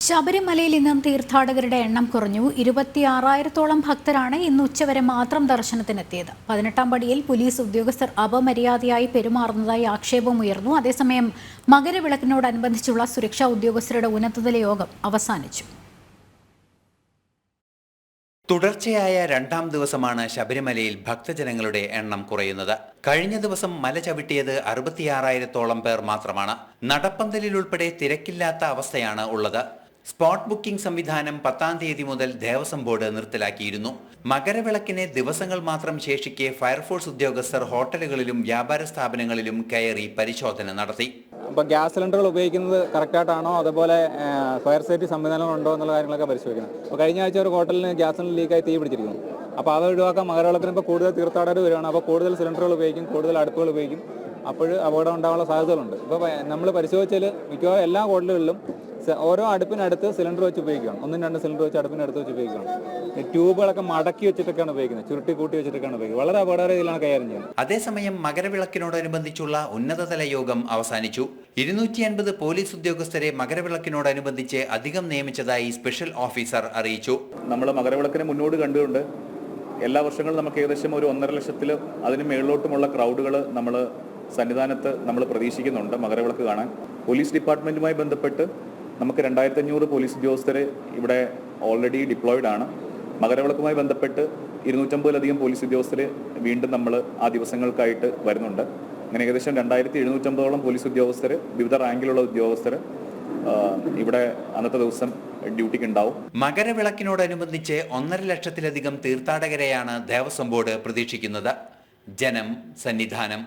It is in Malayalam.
ശബരിമലയിൽ ഇന്നും തീർത്ഥാടകരുടെ എണ്ണം കുറഞ്ഞു. 26,000-ഓളം ഭക്തരാണ് ഇന്ന് ഉച്ചവരെ മാത്രം ദർശനത്തിനെത്തിയത്. 18-ാം പടിയിൽ പോലീസ് ഉദ്യോഗസ്ഥർ അപമര്യാദയായി പെരുമാറുന്നതായി ആക്ഷേപമുയർന്നു. അതേസമയം മകരവിളക്കിനോടനുബന്ധിച്ചുള്ള സുരക്ഷാ ഉദ്യോഗസ്ഥരുടെ ഉന്നതതല യോഗം അവസാനിച്ചു. തുടർച്ചയായ രണ്ടാം ദിവസമാണ് ശബരിമലയിൽ ഭക്തജനങ്ങളുടെ എണ്ണം കുറയുന്നത്. കഴിഞ്ഞ ദിവസം മല ചവിട്ടിയത് 66,000-ഓളം പേർ മാത്രമാണ്. നടപ്പന്തലിൽ ഉൾപ്പെടെ തിരക്കില്ലാത്ത അവസ്ഥയാണ് ഉള്ളത്. സ്പോട്ട് ബുക്കിംഗ് സംവിധാനം 10-ാം തീയതി മുതൽ ദേവസ്വം ബോർഡ് നിർത്തലാക്കിയിരുന്നു. മകരവിളക്കിന് ദിവസങ്ങൾ മാത്രം ശേഷിക്കെ ഫയർഫോഴ്സ് ഉദ്യോഗസ്ഥർ ഹോട്ടലുകളിലും വ്യാപാര സ്ഥാപനങ്ങളിലും കയറി പരിശോധന നടത്തി. അപ്പോൾ ഗ്യാസ് സിലിണ്ടറുകൾ ഉപയോഗിക്കുന്നത് കറക്റ്റായിട്ടാണോ, അതുപോലെ ഫയർ സേഫ്റ്റി സംവിധാനങ്ങളുണ്ടോ എന്നുള്ള കാര്യങ്ങളൊക്കെ പരിശോധിക്കണം. അപ്പോൾ കഴിഞ്ഞ ആഴ്ച ഒരു ഹോട്ടലിന് ഗ്യാസ് സിലിണ്ടർ ലീക്കായി തീ പിടിച്ചിരിക്കുന്നു. അപ്പോൾ അത് ഒഴിവാക്കാൻ മകരവിളക്കിന് ഇപ്പോൾ കൂടുതൽ തീർത്ഥാടകർ വരികയാണ്. അപ്പോൾ കൂടുതൽ സിലിണ്ടറുകൾ ഉപയോഗിക്കും, കൂടുതൽ അടുപ്പുകൾ ഉപയോഗിക്കും. അപ്പോൾ അപകടം ഉണ്ടാകാനുള്ള സാധ്യതകളുണ്ട്. ഇപ്പോൾ നമ്മൾ പരിശോധിച്ചാൽ മിക്കവാറും എല്ലാ ഹോട്ടലുകളിലും ഓരോ അടുപ്പിനടുത്ത് സിലിണ്ടർ വെച്ച് ഉപയോഗിക്കണം. 1-2 സിലിണ്ടർ വെച്ച് അടുപ്പിനടുത്ത് വെച്ച് ഉപയോഗിക്കണം. ട്യൂബുകളൊക്കെ മടക്കി വെച്ചിട്ടൊക്കെയാണ് ഉപയോഗിക്കുന്നത്, ചുരുട്ടി കൂട്ടി വെച്ചിട്ടൊക്കെയാണ് ഉപയോഗിക്കുന്നത്. വളരെ അപകട രീതിയിലാണ് കൈകാര്യം ചെയ്യുന്നത്. അതേസമയം മകരവിളക്കിനോടനുബന്ധിച്ചുള്ള ഉന്നതതല യോഗം അവസാനിച്ചു. 250 പോലീസ് ഉദ്യോഗസ്ഥരെ മകരവിളക്കിനോടനുബന്ധിച്ച് അധികം നിയമിച്ചതായി സ്പെഷ്യൽ ഓഫീസർ അറിയിച്ചു. നമ്മൾ മകരവിളക്കിനെ മുന്നോട്ട് കണ്ടുകൊണ്ട് എല്ലാ വർഷങ്ങളും നമുക്ക് ഏകദേശം ഒരു 1.5 ലക്ഷത്തിൽ അതിന് മേളിലോട്ടുമുള്ള ക്രൗഡുകൾ നമ്മൾ സന്നിധാനത്ത് നമ്മൾ പ്രതീക്ഷിക്കുന്നുണ്ട് മകരവിളക്ക് കാണാൻ. പോലീസ് ഡിപ്പാർട്ട്മെൻറ്റുമായി ബന്ധപ്പെട്ട് നമുക്ക് 2,500 പോലീസ് ഉദ്യോഗസ്ഥർ ഇവിടെ ഓൾറെഡി ഡിപ്ലോയിഡ് ആണ്. മകരവിളക്കുമായി ബന്ധപ്പെട്ട് 250-ലധികം പോലീസ് ഉദ്യോഗസ്ഥർ വീണ്ടും നമ്മൾ ആ ദിവസങ്ങൾക്കായിട്ട് വരുന്നുണ്ട്. അങ്ങനെ ഏകദേശം 2,750-ഓളം പോലീസ് ഉദ്യോഗസ്ഥർ, വിവിധ റാങ്കിലുള്ള ഉദ്യോഗസ്ഥർ ഇവിടെ അന്നത്തെ ദിവസം ഡ്യൂട്ടിക്ക് ഉണ്ടാവും. മകരവിളക്കിനോടനുബന്ധിച്ച് 1.5 ലക്ഷത്തിലധികം തീർത്ഥാടകരെയാണ് ദേവസ്വം ബോർഡ് പ്രതീക്ഷിക്കുന്നത്. ജനം, സന്നിധാനം.